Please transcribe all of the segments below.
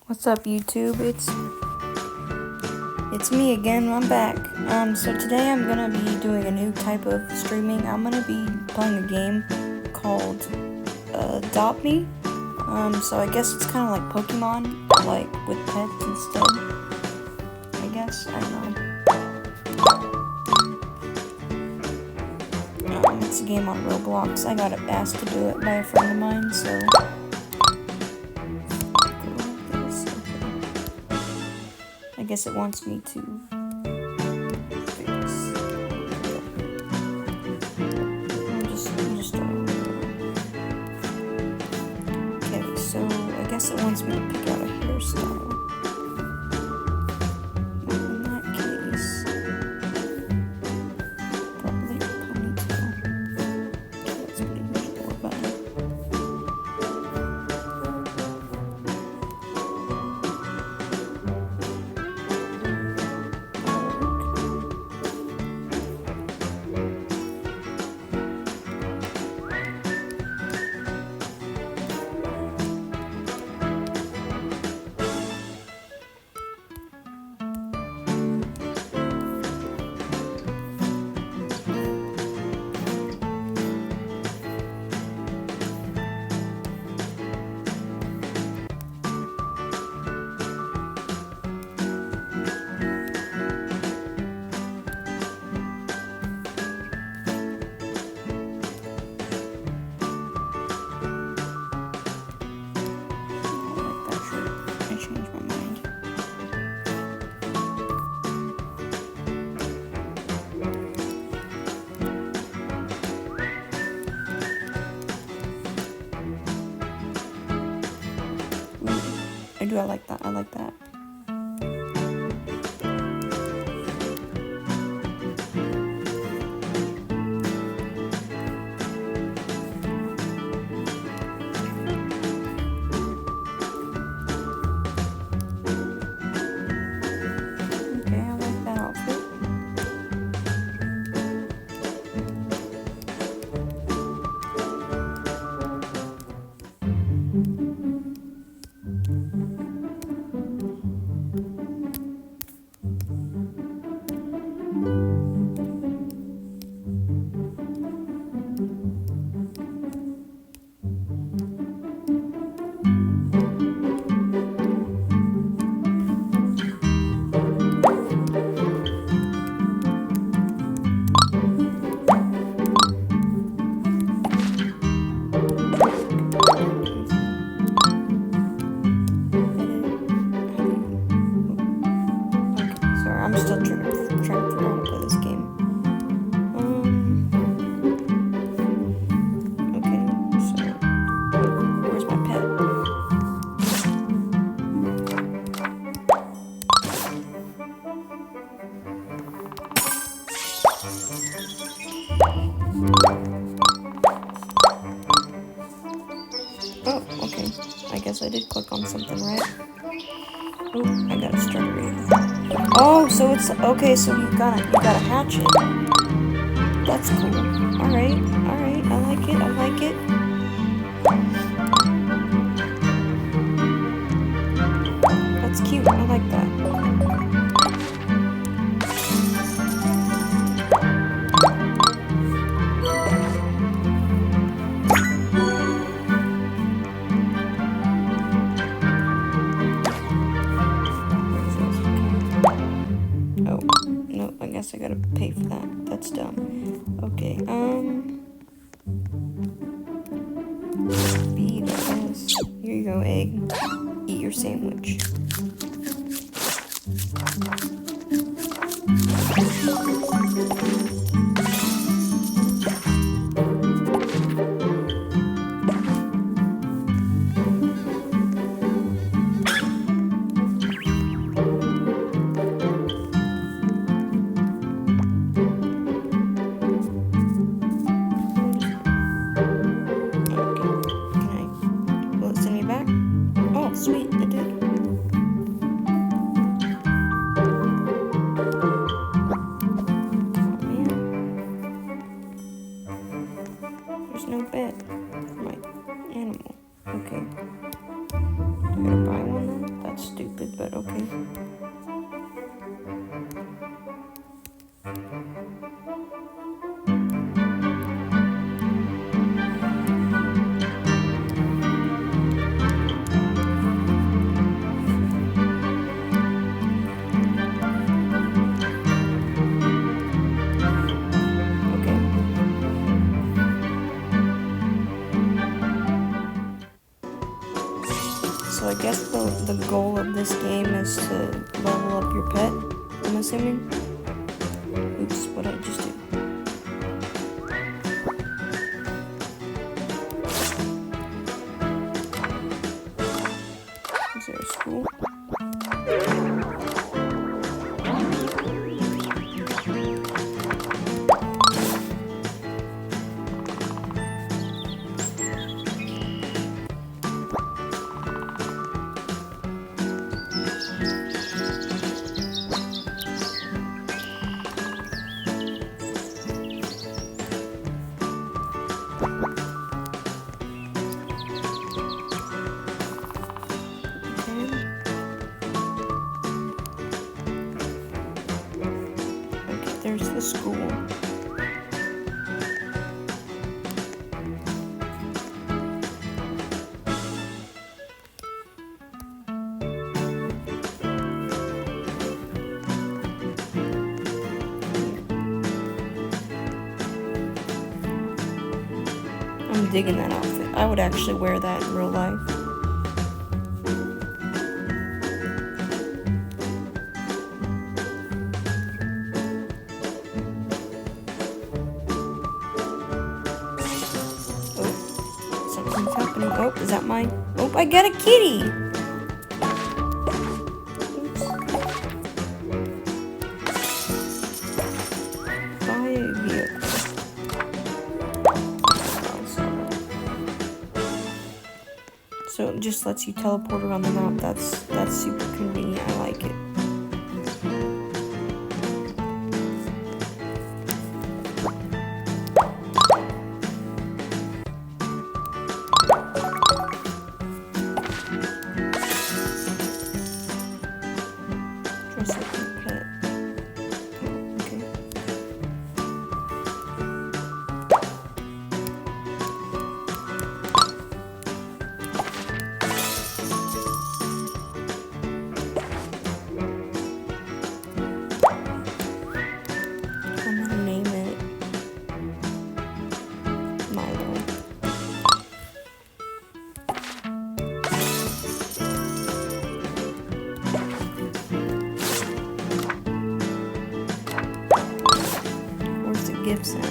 What's up, YouTube? It's me again. I'm back. So today I'm gonna be doing a new type of streaming. I'm gonna be playing a game called Adopt Me. So I guess it's kind of like Pokemon, but like with pets instead. I guess I don't know. It's a game on Roblox. I got asked to do it by a friend of mine, so. I guess it wants me to fix. I'll just start over. Okay, so I guess it wants me to pick out a hairstyle. Well, in that case, probably a ponytail. That's pretty much more better. I like that. I like that. Okay, I like that outfit. I'm still trying to figure out how to play this game. Okay, so where's my pet? Oh, okay. I guess I did click on something, right? Oh, I got a strawberry. Oh, so it's okay. So you got a hatchet. That's cool. All right. I like it. That's cute. I like that. Oh, no, I guess I gotta pay for that. That's dumb. Okay, feed us. Here you go, egg. Eat your sandwich. Sweet, it did. Oh man. There's no bed for my animal. Okay. Do I gotta buy one then? That's but okay. So I guess the goal of this game is to level up your pet, I'm assuming. Oops, what did I just do? Is there a school? There's the school. I'm digging that outfit. I would actually wear that in real life. Oh, is that mine? Oh, I got a kitty! Oops. Buy a vehicle. So it just lets you teleport around the map. That's super convenient. I like it. Gifts at.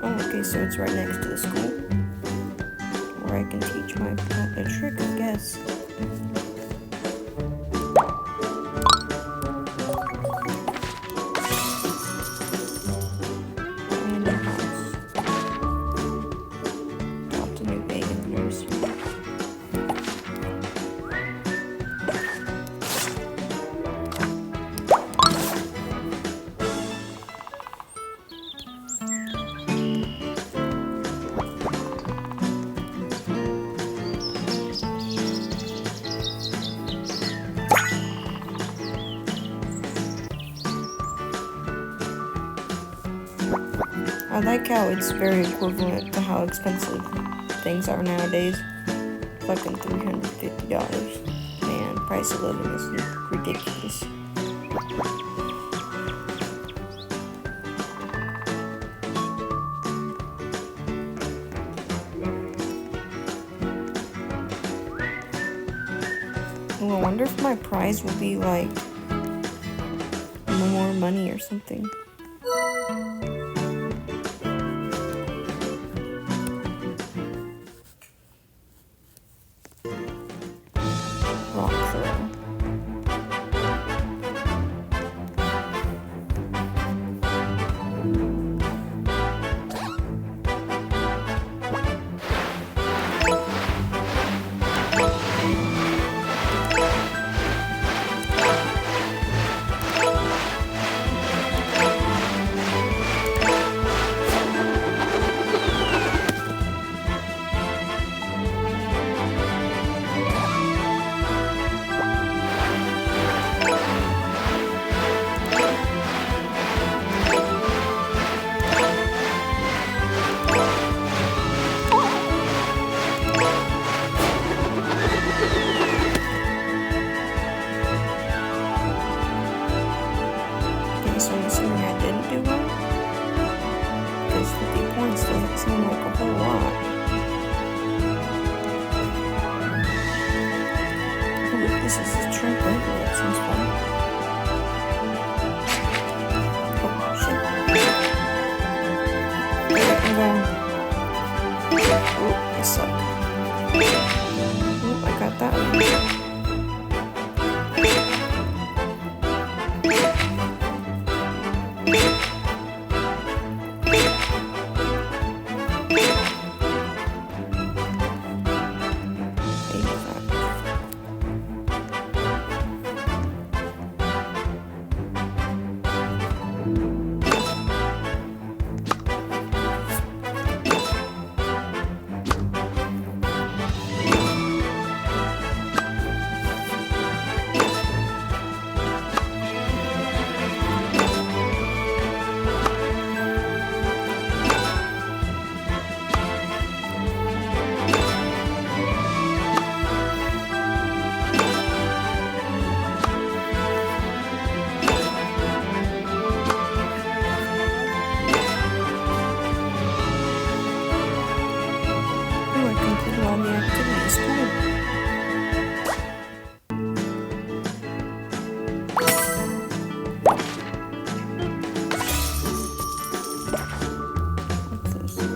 Oh, okay, so it's right next to the school where I can teach my pet a trick, I guess. And a house. Dropped a new egg in the nursery. I like how it's very equivalent to how expensive things are nowadays. Fucking $350. Man, price of living is ridiculous. Well, I wonder if my prize will be like more money or something. on the activities. Cool. What's this?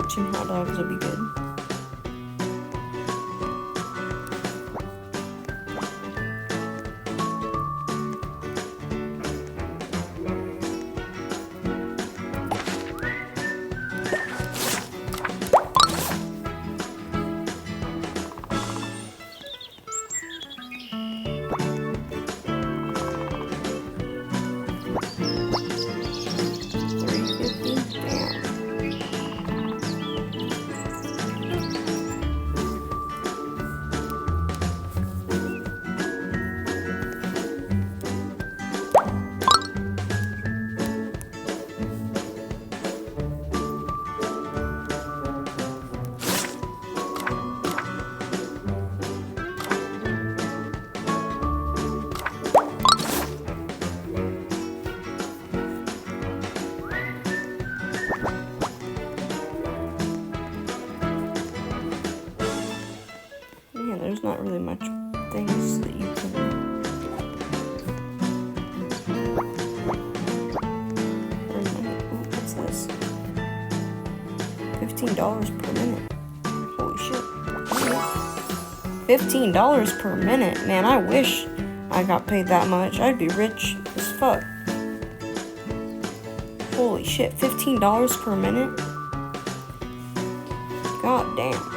cartoon hot dogs would be good. Man, there's not really much things that you can... Ooh, what's this? $15 per minute. Holy shit. $15 per minute. Man, I wish I got paid that much. I'd be rich as fuck. Holy shit, $15 per minute? God damn.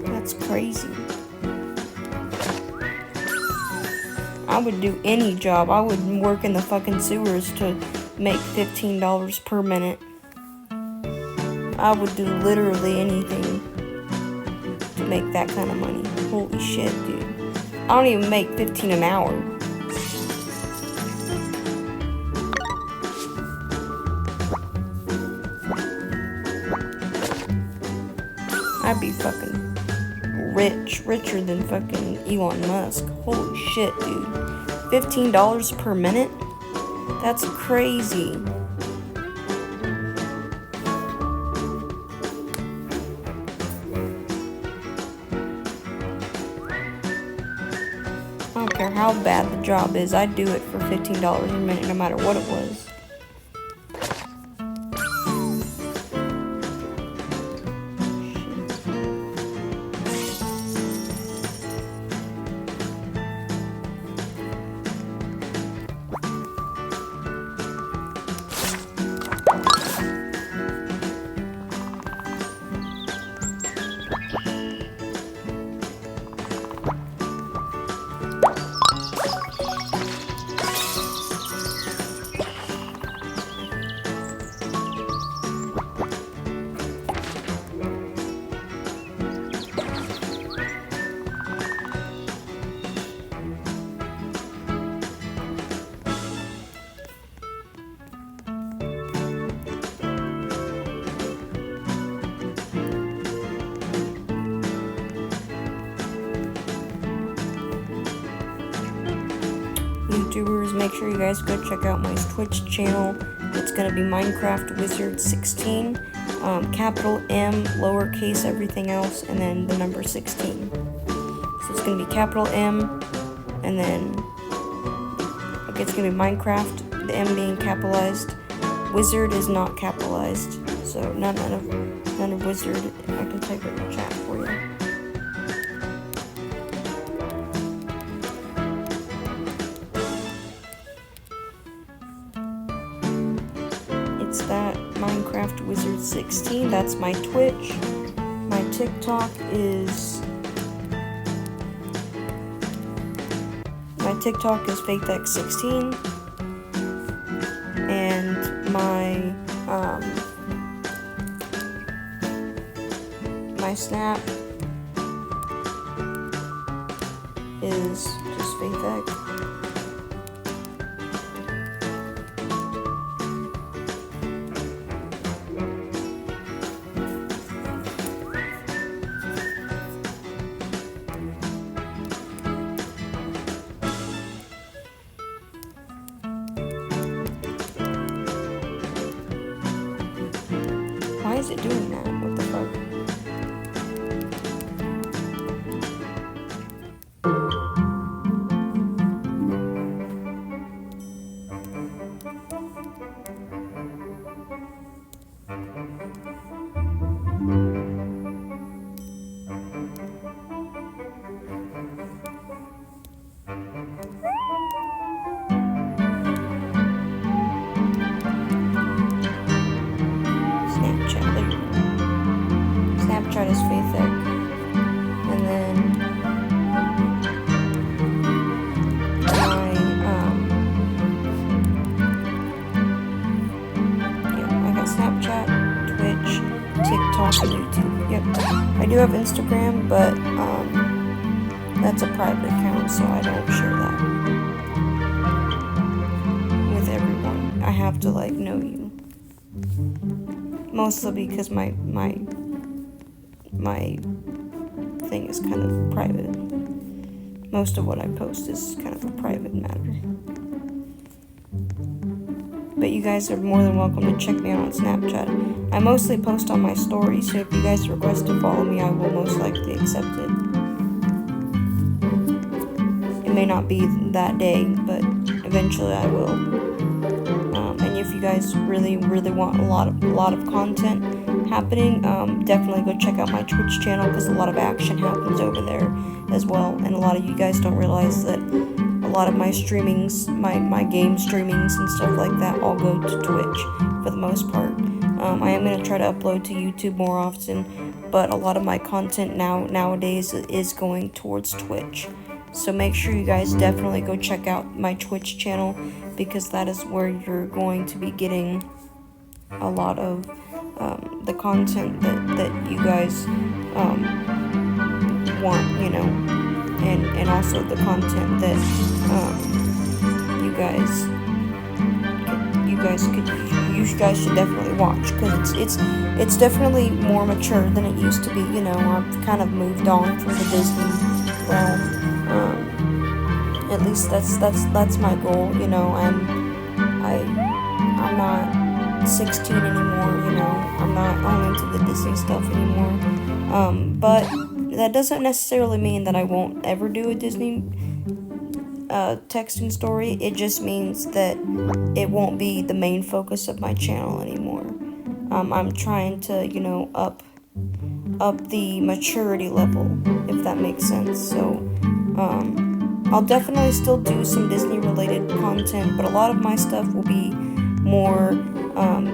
That's crazy. I would do any job. I would work in the fucking sewers to make $15 per minute. I would do literally anything to make that kind of money. Holy shit, dude. I don't even make 15 an hour. I'd be fucking rich, richer than fucking Elon Musk. Holy shit, dude. $15 per minute? That's crazy. I don't care how bad the job is, I'd do it for $15 a minute no matter what it was. YouTubers, make sure you guys go check out my Twitch channel. It's gonna be Minecraft Wizard 16, capital M, lowercase everything else, and then the number 16. So it's gonna be capital M, and then it's gonna be Minecraft, the M being capitalized. Wizard is not capitalized, so none of Wizard. I can type it in the chat for you. It's that Minecraft Wizard 16. That's my Twitch. My TikTok is FaithX16, and my Snap is just FaithX. Why is it doing that? What the fuck? off of YouTube. Yep, I do have Instagram, but that's a private account, so I don't share that with everyone. I have to like know you, mostly because my thing is kind of private. Most of what I post is kind of a private matter. But you guys are more than welcome to check me out on Snapchat. I mostly post on my story, so if you guys request to follow me, I will most likely accept it. It may not be that day, but eventually I will. And if you guys really want a lot of content happening, definitely go check out my Twitch channel, because a lot of action happens over there as well. And a lot of you guys don't realize that a lot of my streamings, my game streamings and stuff like that, all go to Twitch for the most part. I am going to try to upload to YouTube more often, but a lot of my content nowadays is going towards Twitch. So make sure you guys definitely go check out my Twitch channel, because that is where you're going to be getting a lot of the content that you guys want, you know, and also the content that you guys should definitely watch, because it's definitely more mature than it used to be. You know, I've kind of moved on from the Disney realm. At least that's my goal. You know, I'm not 16 anymore. You know, I'm not on into the Disney stuff anymore. But that doesn't necessarily mean that I won't ever do a Disney texting story. It just means that it won't be the main focus of my channel anymore. I'm trying to, you know, up the maturity level, if that makes sense. So I'll definitely still do some Disney related content, but a lot of my stuff will be more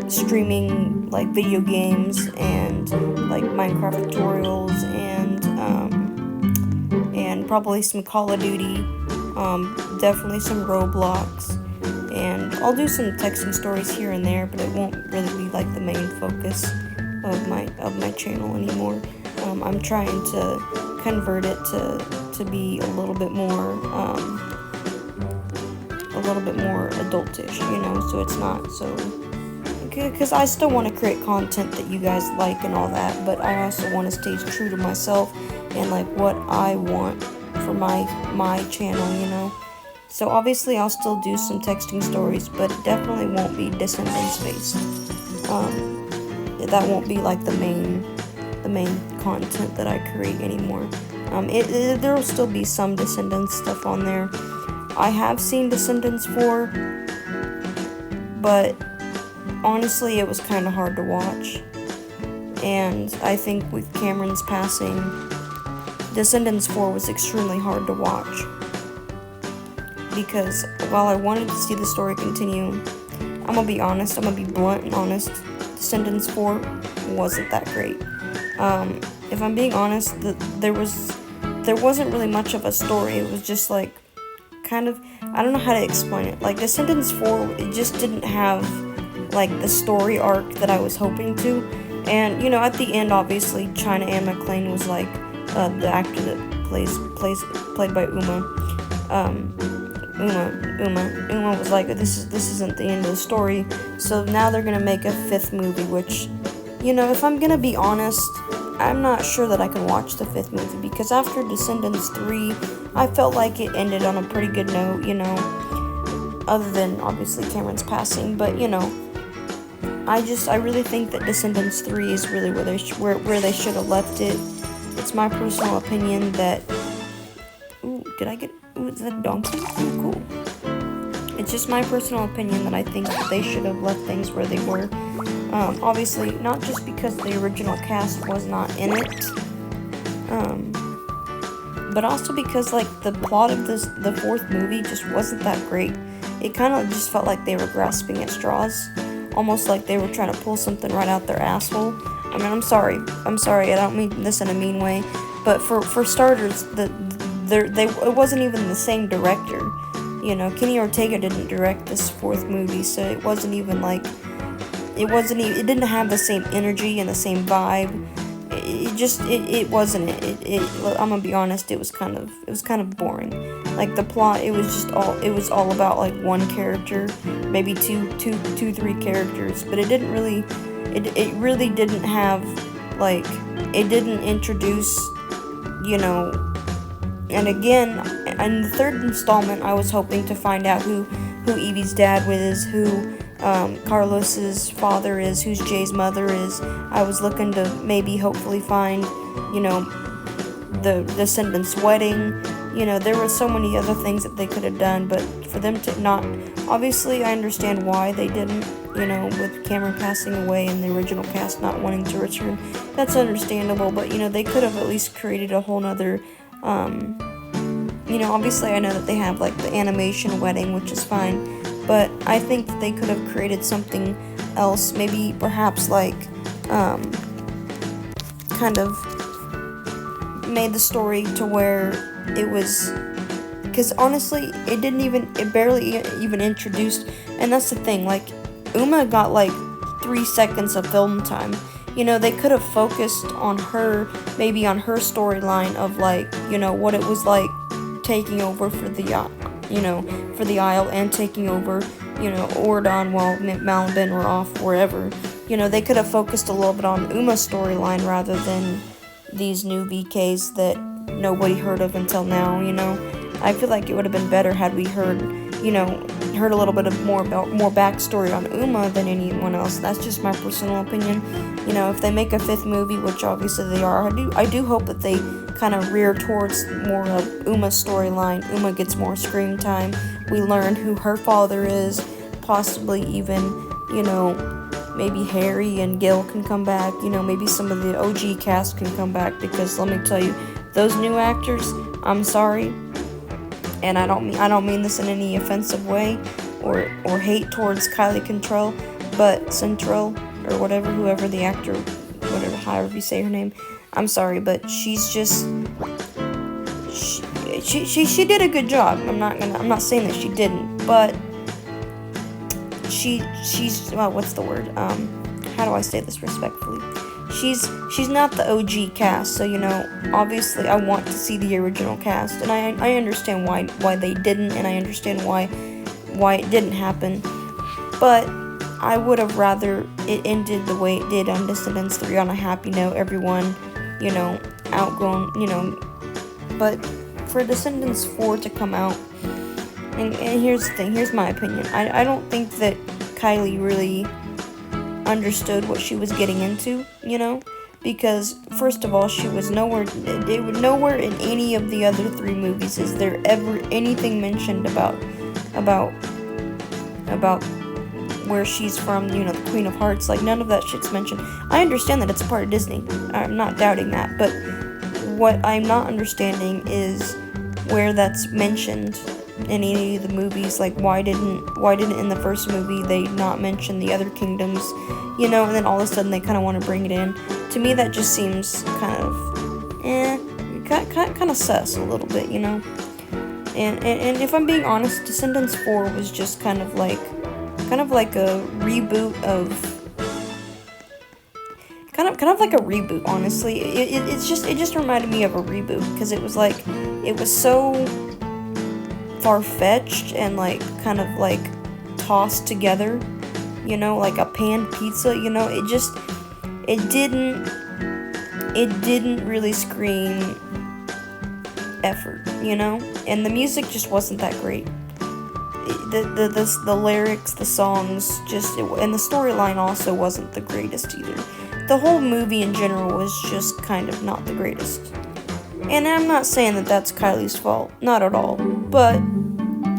streaming, like video games and like Minecraft tutorials and probably some Call of Duty, definitely some Roblox, and I'll do some texting stories here and there, but it won't really be like the main focus of my channel anymore. I'm trying to convert it to be a little bit more adultish, you know, so it's not so, because I still want to create content that you guys like and all that, but I also want to stay true to myself and like what I want for my channel, you know. So obviously I'll still do some texting stories, but it definitely won't be Descendants based. That won't be like the main content that I create anymore. There will still be some Descendants stuff on there. I have seen Descendants 4, but honestly it was kind of hard to watch, and I think with Cameron's passing, Descendants 4 was extremely hard to watch, because while I wanted to see the story continue, I'm gonna be honest, I'm gonna be blunt and honest, Descendants 4 wasn't that great. If I'm being honest, there wasn't really much of a story. It was just like, kind of, I don't know how to explain it. Like Descendants 4, it just didn't have like the story arc that I was hoping to. And you know, at the end, obviously, China Anne McClain was like the actor that played by Uma. Uma was like, this isn't the end of the story. So now they're gonna make a 5th movie, which, you know, if I'm gonna be honest, I'm not sure that I can watch the 5th movie, because after Descendants 3, I felt like it ended on a pretty good note, you know, other than obviously Cameron's passing, but you know, I really think that Descendants 3 is really where they should have left it. It's my personal opinion that, ooh, is that a donkey? Ooh, cool. It's just my personal opinion that I think that they should have left things where they were. Obviously, not just because the original cast was not in it, but also because, like, the plot of the 4th movie just wasn't that great. It kind of just felt like they were grasping at straws, almost like they were trying to pull something right out their asshole. I mean, I'm sorry, I don't mean this in a mean way, but for starters, it wasn't even the same director. You know, Kenny Ortega didn't direct this 4th movie, so it wasn't even like it wasn't even, it didn't have the same energy and the same vibe. It wasn't I'm gonna be honest, it was kind of boring. Like the plot, it was all about like one character, maybe three characters, but it didn't really, it really didn't have, like, it didn't introduce, you know. And again, in the third installment, I was hoping to find out who Evie's dad was, who Carlos's father is, who's Jay's mother is. I was looking to maybe hopefully find, you know, the descendants' wedding. You know, there were so many other things that they could have done, but for them to not, obviously I understand why they didn't, you know, with Cameron passing away and the original cast not wanting to return. That's understandable, but, you know, they could have at least created a whole nother, you know, obviously I know that they have, like, the animation wedding, which is fine, but I think that they could have created something else, maybe perhaps, like, kind of made the story to where it was, because honestly, it barely even introduced, and that's the thing, like, Uma got, like, 3 seconds of film time. You know, they could have focused on her, maybe on her storyline of, like, you know, what it was like taking over for the, you know, for the Isle, and taking over, you know, Ordon while Mal and Ben were off wherever. You know, they could have focused a little bit on Uma's storyline rather than these new VKs that nobody heard of until now, you know. I feel like it would have been better had we heard, you know, heard a little bit of more backstory on Uma than anyone else. That's just my personal opinion. You know, if they make a 5th movie, which obviously they are, I do hope that they kind of rear towards more of Uma's storyline. Uma gets more screen time. We learn who her father is, possibly even, you know, maybe Harry and Gil can come back. You know, maybe some of the OG cast can come back, because let me tell you, those new actors, I'm sorry, and I don't mean this in any offensive way or hate towards Kylie Cantrell, but Centrell or whatever, whoever the actor, whatever, however you say her name, I'm sorry, but she's just, she did a good job. I'm not saying that she didn't, but she's well, what's the word? How do I say this respectfully? She's not the OG cast, so, you know, obviously I want to see the original cast, and I understand why they didn't, and I understand why it didn't happen, but I would have rather it ended the way it did on Descendants 3, on a happy note, everyone, you know, outgrown, you know, but for Descendants 4 to come out, and here's the thing, here's my opinion, I don't think that Kylie really understood what she was getting into, you know, because first of all, she was nowhere in any of the other 3 movies is there ever anything mentioned about where she's from, you know, the Queen of Hearts. Like, none of that shit's mentioned. I understand that it's a part of Disney, I'm not doubting that, but what I'm not understanding is where that's mentioned in any of the movies. Like, why didn't in the first movie they not mention the other kingdoms, you know, and then all of a sudden they kind of want to bring it in. To me, that just seems kind of sus a little bit, you know. And if I'm being honest, Descendants 4 was just kind of like a reboot of kind of like a reboot, honestly. It just reminded me of a reboot, because it was like, it was so far-fetched and like kind of like tossed together, you know, like a pan pizza, you know. It didn't really scream effort, you know, and the music just wasn't that great. The lyrics, the songs, and the storyline also wasn't the greatest either. The whole movie in general was just kind of not the greatest. And I'm not saying that that's Kylie's fault, not at all, but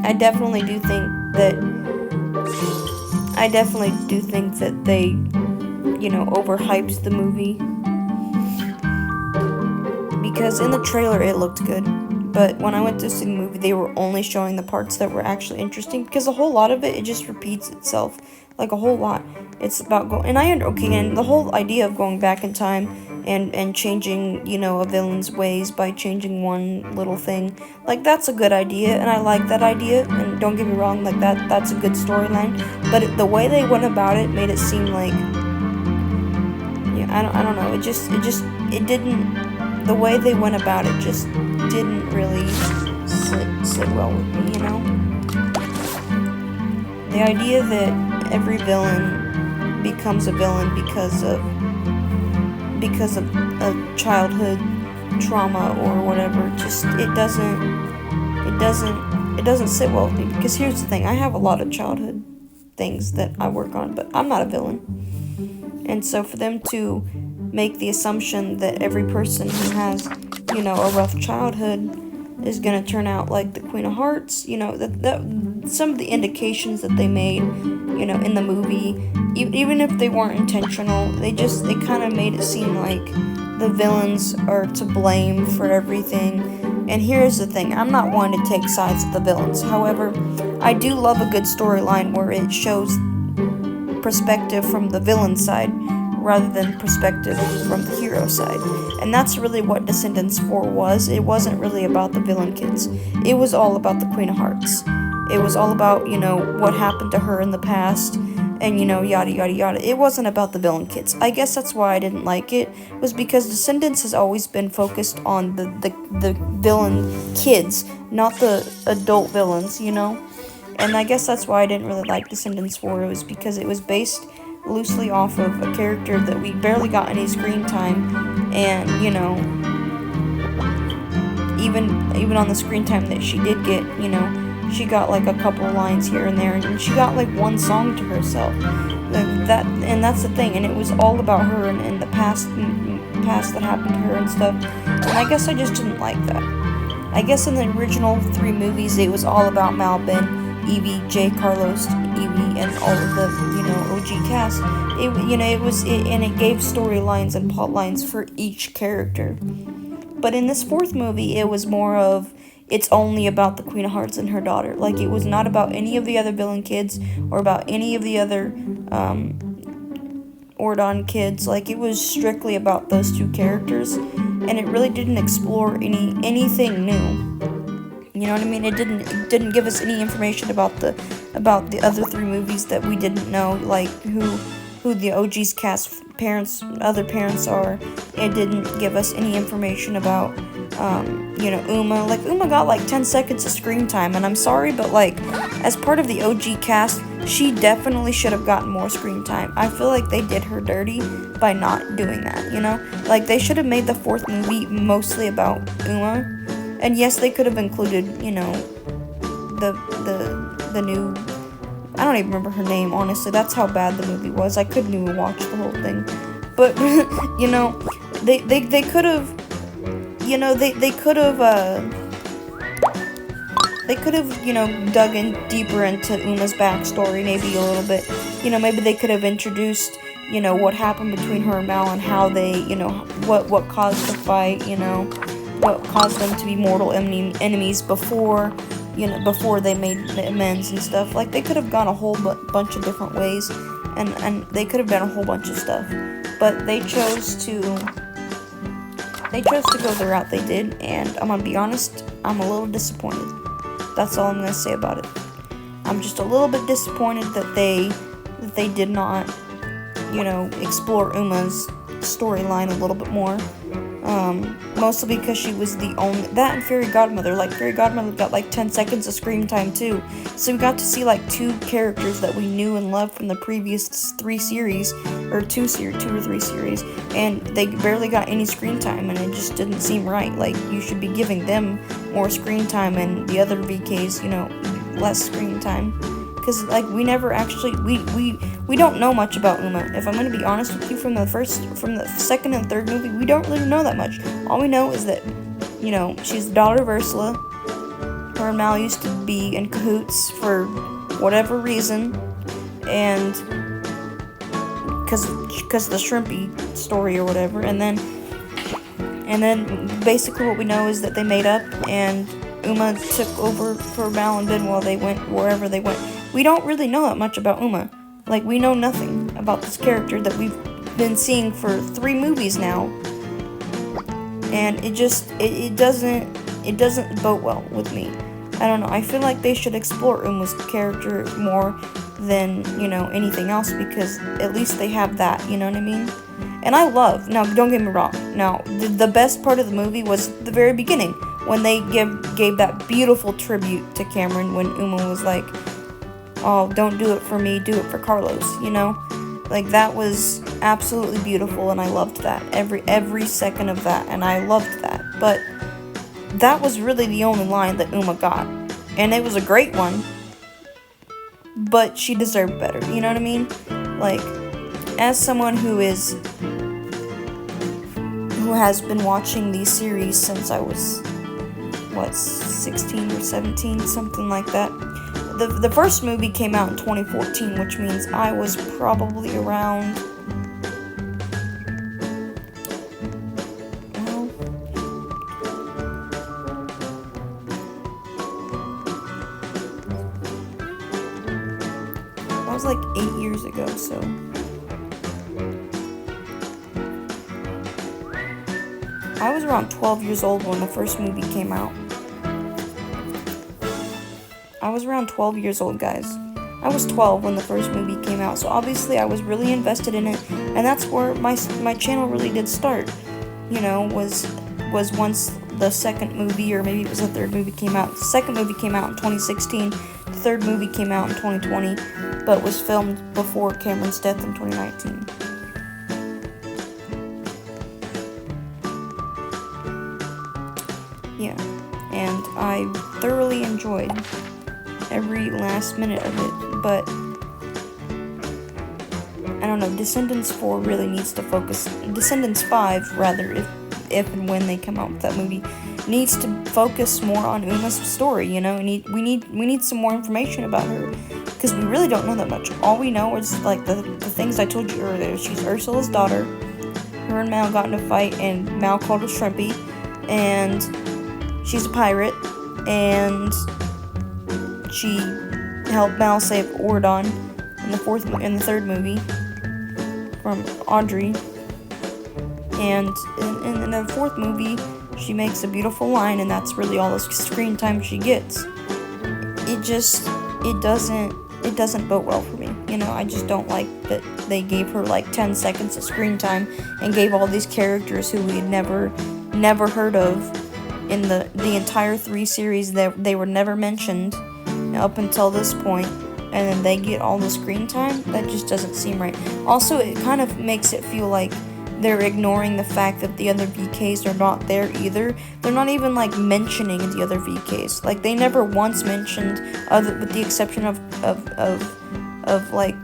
I definitely do think that they, you know, overhyped the movie, because in the trailer it looked good, but when I went to see the movie, they were only showing the parts that were actually interesting, because a whole lot of it just repeats itself, like a whole lot. It's about and the whole idea of going back in time and changing, you know, a villain's ways by changing one little thing. Like, that's a good idea, and I like that idea, and don't get me wrong, like, that's a good storyline, but the way they went about it made it seem like, yeah, I don't know, it didn't, the way they went about it just didn't really sit well with me, you know? The idea that every villain becomes a villain because of a childhood trauma or whatever, just it doesn't sit well with me, because here's the thing, I have a lot of childhood things that I work on, but I'm not a villain. And so for them to make the assumption that every person who has, you know, a rough childhood is gonna turn out like the Queen of Hearts, you know, that some of the indications that they made, you know, in the movie, even if they weren't intentional, they kind of made it seem like the villains are to blame for everything. And here's the thing, I'm not one to take sides with the villains. However, I do love a good storyline where it shows perspective from the villain side rather than perspective from the hero side. And that's really what Descendants 4 was. It wasn't really about the villain kids. It was all about the Queen of Hearts. It was all about, you know, what happened to her in the past, and, you know, yada yada yada. It wasn't about the villain kids. I guess that's why I didn't like it, was because Descendants has always been focused on the villain kids, not the adult villains, you know? And I guess that's why I didn't really like Descendants 4. It was because it was based loosely off of a character that we barely got any screen time, and, you know, even on the screen time that she did get, you know, she got like a couple lines here and there, and she got like one song to herself. And that's the thing, and it was all about her and the past that happened to her and stuff. And I guess I just didn't like that. I guess in the original 3 movies, it was all about Mal, Ben, Evie, Jay, Carlos, Evie, and all of the, you know, OG cast. And it gave storylines and plot lines for each character. But in this 4th movie, it was more of, it's only about the Queen of Hearts and her daughter. Like, it was not about any of the other villain kids or about any of the other Ordon kids. Like, it was strictly about those 2 characters, and it really didn't explore anything new. You know what I mean? It didn't give us any information about the other 3 movies that we didn't know, like who the OG's cast other parents are. It didn't give us any information about you know, Uma. Like, Uma got like 10 seconds of screen time, and I'm sorry, but like, as part of the OG cast, she definitely should have gotten more screen time. I feel like they did her dirty by not doing that, you know? Like, they should have made the 4th movie mostly about Uma. And yes, they could have included, you know, the new, I don't even remember her name, honestly. That's how bad the movie was. I couldn't even watch the whole thing. But, you know, they could have, you know, they could have, you know, dug in deeper into Uma's backstory, maybe a little bit. You know, maybe they could have introduced, you know, what happened between her and Mal, and how they, you know, what caused the fight, you know, what caused them to be mortal enemies before, you know, before they made amends and stuff. Like, they could have gone a whole bunch of different ways, and they could have done a whole bunch of stuff, but they chose to go the route they did, and I'm gonna be honest, I'm a little disappointed. That's all I'm gonna say about it. I'm just a little bit disappointed that they did not, you know, explore Uma's storyline a little bit more. Mostly because she was the only, that and Fairy Godmother. Like, Fairy Godmother got like 10 seconds of screen time too. So we got to see like 2 characters that we knew and loved from the previous 3 series, or 2 or 3 series, and they barely got any screen time, and it just didn't seem right. Like, you should be giving them more screen time, and the other VKs, you know, less screen time. Because, like, we never actually, we don't know much about Uma. If I'm going to be honest with you, from the 2nd and 3rd movie, we don't really know that much. All we know is that, you know, she's the daughter of Ursula. Her and Mal used to be in cahoots for whatever reason, and because of the Shrimpy story or whatever, and then basically what we know is that they made up, and Uma took over for Mal and Ben while they went wherever they went. We don't really know that much about Uma. Like, we know nothing about this character that we've been seeing for 3 movies now. and it doesn't bode well with me. I don't know. I feel like they should explore Uma's character more than, anything else, because at least they have that, you know what I mean? And I love, now don't get me wrong, now the best part of the movie was the very beginning, when they gave that beautiful tribute to Cameron, when Uma was like, oh, don't do it for me, do it for Carlos, Like, that was absolutely beautiful, and I loved that, every second of that, and I loved that. But that was really the only line that Uma got, and it was a great one, but she deserved better, you know what I mean? Like, as someone who has been watching these series since I was, 16 or 17, something like that. The first movie came out in 2014, which means I was probably around, that was like 8 years ago, so. I was around 12 years old when the first movie came out. I was around 12 years old, guys. I was 12 when the first movie came out, so obviously I was really invested in it, and that's where my channel really did start. Was once the second movie, or maybe it was the third movie came out. The second movie came out in 2016. The third movie came out in 2020, but was filmed before Cameron's death in 2019. Yeah, and I thoroughly enjoyed every last minute of it, but I don't know, Descendants 4 really needs to focus, Descendants 5, rather, if and when they come out with that movie, needs to focus more on Uma's story, we need some more information about her, because we really don't know that much. All we know is, like, the things I told you earlier. She's Ursula's daughter, her and Mal got in a fight, and Mal called her Shrimpy, and she's a pirate, and she helped Mal save Ordon in the third movie from Audrey. And in the fourth movie, she makes a beautiful line, and that's really all the screen time she gets. It doesn't bode well for me. I just don't like that they gave her like 10 seconds of screen time and gave all these characters who we had never heard of in the entire 3 series, that they were never mentioned up until this point, and then they get all the screen time. That just doesn't seem right. Also, it kind of makes it feel like they're ignoring the fact that the other VKs are not there either. They're not even like mentioning the other VKs. Like, they never once mentioned, with the exception of like,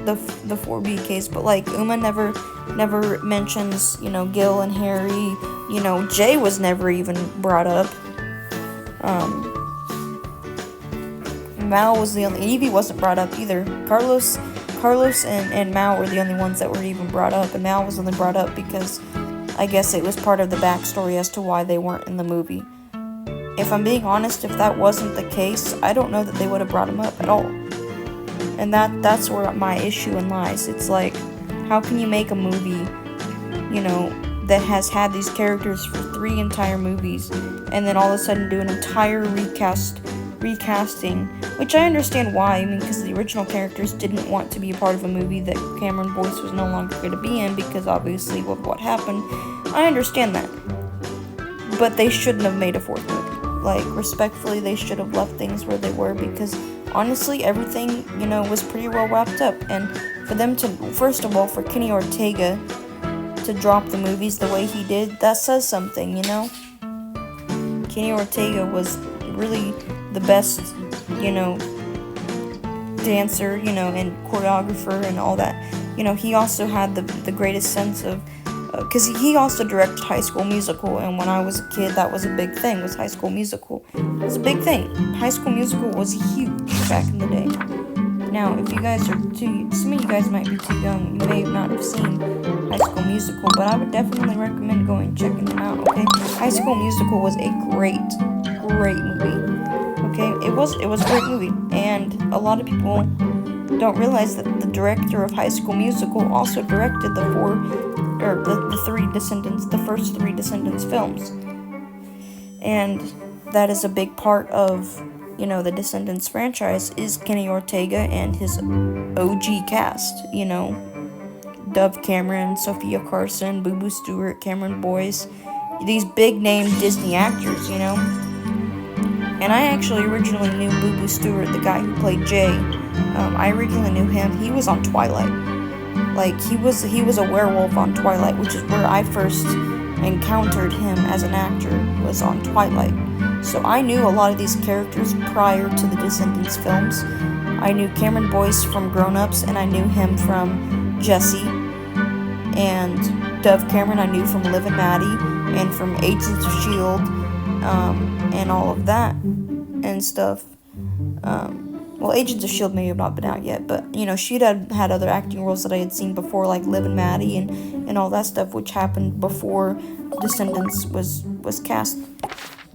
the 4 VKs, but like Uma never mentions, Gil and Harry. Jay was never even brought up. Mal was the only, Evie wasn't brought up either. Carlos and Mal were the only ones that were even brought up, and Mal was only brought up because I guess it was part of the backstory as to why they weren't in the movie. If I'm being honest, if that wasn't the case, I don't know that they would have brought him up at all. And that's where my issue lies. It's like, how can you make a movie, that has had these characters for 3 entire movies, and then all of a sudden do an entire recasting, which I understand why. Because the original characters didn't want to be a part of a movie that Cameron Boyce was no longer going to be in, because obviously of what happened. I understand that. But they shouldn't have made a 4th movie. Like, respectfully, they should have left things where they were, because honestly, everything, was pretty well wrapped up. And for them to, first of all, for Kenny Ortega to drop the movies the way he did, that says something, Kenny Ortega was really the best, dancer, and choreographer and all that. He also had the greatest sense of, because he also directed High School Musical, and when I was a kid, that was a big thing, was High School Musical. It was a big thing. High School Musical was huge back in the day. Now, if you guys are some of you guys might be too young, you may not have seen High School Musical, but I would definitely recommend going and checking them out, okay? High School Musical was a great movie, okay? It was a great movie, and a lot of people don't realize that the director of High School Musical also directed the first three Descendants films. And that is a big part of, the Descendants franchise is Kenny Ortega and his OG cast, Dove Cameron, Sophia Carson, Boo Boo Stewart, Cameron Boyce, these big name Disney actors, And I actually originally knew Boo Boo Stewart, the guy who played Jay. I originally knew him. He was on Twilight. Like, he was a werewolf on Twilight, which is where I first encountered him as an actor, was on Twilight. So I knew a lot of these characters prior to the Descendants films. I knew Cameron Boyce from Grown Ups, and I knew him from Jessie. And Dove Cameron I knew from Liv and Maddie, and from Agents of S.H.I.E.L.D., and all of that, and stuff. Well, Agents of S.H.I.E.L.D. may have not been out yet, but, she'd had other acting roles that I had seen before, like Liv and Maddie, and all that stuff, which happened before Descendants was cast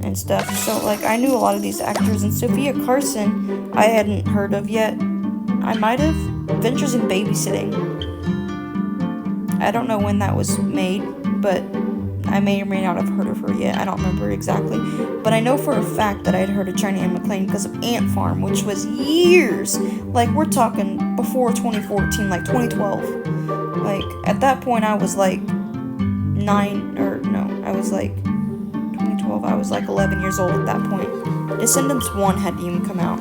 and stuff. So, like, I knew a lot of these actors, and Sophia Carson I hadn't heard of yet. I might have. Adventures in Babysitting. I don't know when that was made, but I may or may not have heard of her yet. I don't remember exactly. But I know for a fact that I had heard of China Anne McClain because of Ant Farm, which was years. Like, we're talking before 2014, like 2012. Like, at that point, I was like 2012, I was like 11 years old at that point. Descendants 1 hadn't even come out.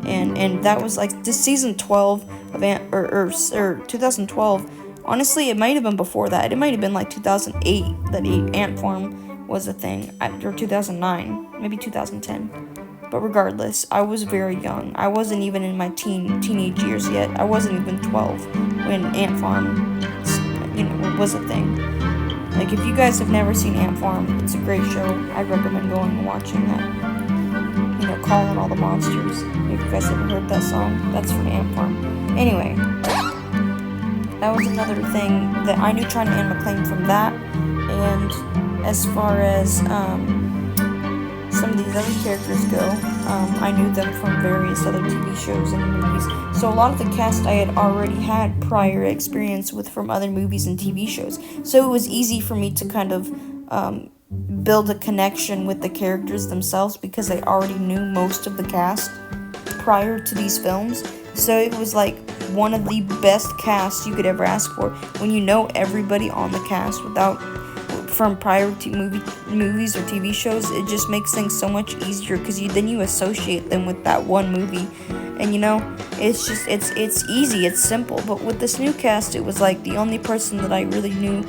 And that was like this season 12 of 2012. Honestly, it might have been before that. It might have been like 2008 that Ant Farm was a thing, or 2009, maybe 2010. But regardless, I was very young. I wasn't even in my teenage years yet. I wasn't even 12 when Ant Farm, was a thing. Like, if you guys have never seen Ant Farm, it's a great show. I recommend going and watching that. Calling all the monsters. If you guys ever heard that song, that's from Ant Farm. Anyway. That was another thing that I knew China Anne McClain from that, and as far as some of these other characters go, I knew them from various other TV shows and movies. So a lot of the cast I had already had prior experience with from other movies and TV shows. So it was easy for me to kind of build a connection with the characters themselves because I already knew most of the cast prior to these films. So it was like one of the best casts you could ever ask for. When you know everybody on the cast from prior to movies or TV shows, it just makes things so much easier because then you associate them with that one movie. And it's easy, it's simple. But with this new cast, it was like the only person that I really knew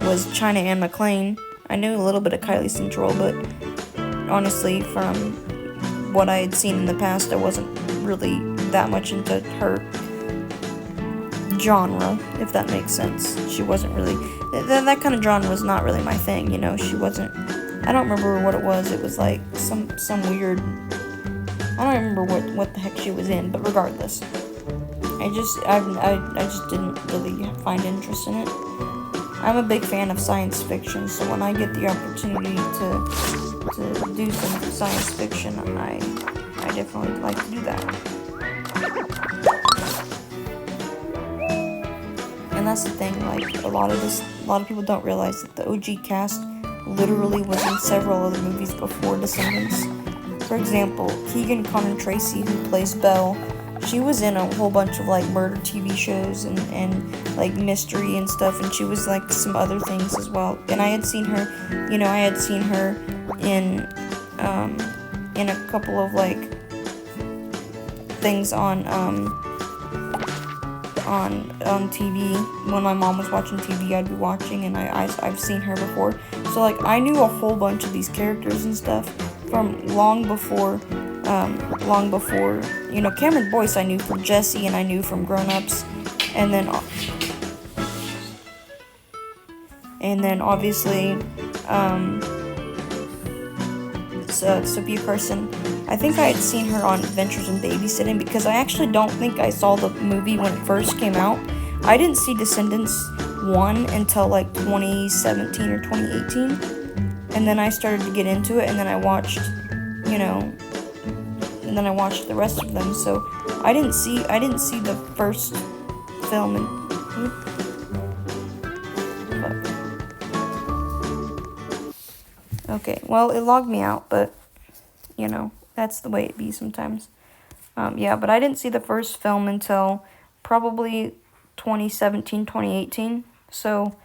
was China Anne McClain. I knew a little bit of Kylie Central, but honestly, from what I had seen in the past, I wasn't really that much into her genre, if that makes sense. She wasn't really, that kind of genre was not really my thing, she wasn't, I don't remember what it was. It was like some weird, I don't remember what the heck she was in, but regardless, I just didn't really find interest in it. I'm a big fan of science fiction, so when I get the opportunity to do some science fiction, I definitely like to do that. And that's the thing, like, a lot of people don't realize that the OG cast literally was in several other movies before Descendants. For example, Keegan Connor Tracy, who plays Belle, she was in a whole bunch of, like, murder TV shows and like, mystery and stuff, and she was, like, some other things as well. And I had seen her, in a couple of, like, things on TV. When my mom was watching TV, I'd be watching, and I've seen her before. So, like, I knew a whole bunch of these characters and stuff from long before, Cameron Boyce I knew from Jessie, and I knew from Grown Ups, and then obviously, Sophia Carson. I think I had seen her on Adventures in Babysitting because I actually don't think I saw the movie when it first came out. I didn't see Descendants 1 until like 2017 or 2018, and then I started to get into it, and then I watched, and then I watched the rest of them. So I didn't see the first film. Okay, well, it logged me out, but you know, that's the way it be sometimes. Yeah, but I didn't see the first film until probably 2017, 2018. So,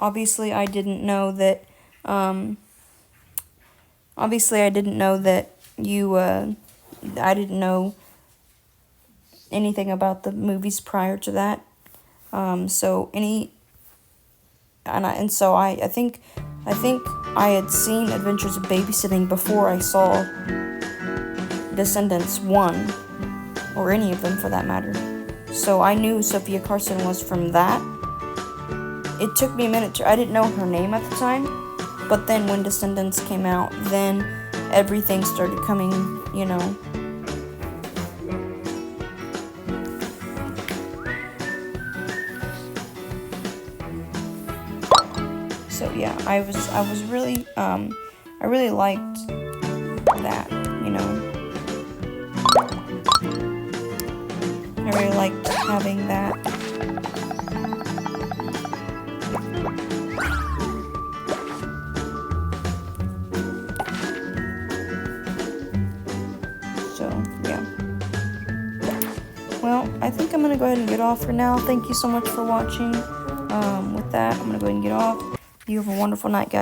obviously I didn't know that, I didn't know anything about the movies prior to that. I think I had seen Adventures of Babysitting before I saw Descendants 1, or any of them for that matter. So I knew Sophia Carson was from that. It took me a minute I didn't know her name at the time, but then when Descendants came out, then everything started coming, you know. So yeah, I really, I really liked that, you know. I really liked having that. So, yeah. Well, I think I'm going to go ahead and get off for now. Thank you so much for watching. With that, I'm going to go ahead and get off. You have a wonderful night, guys.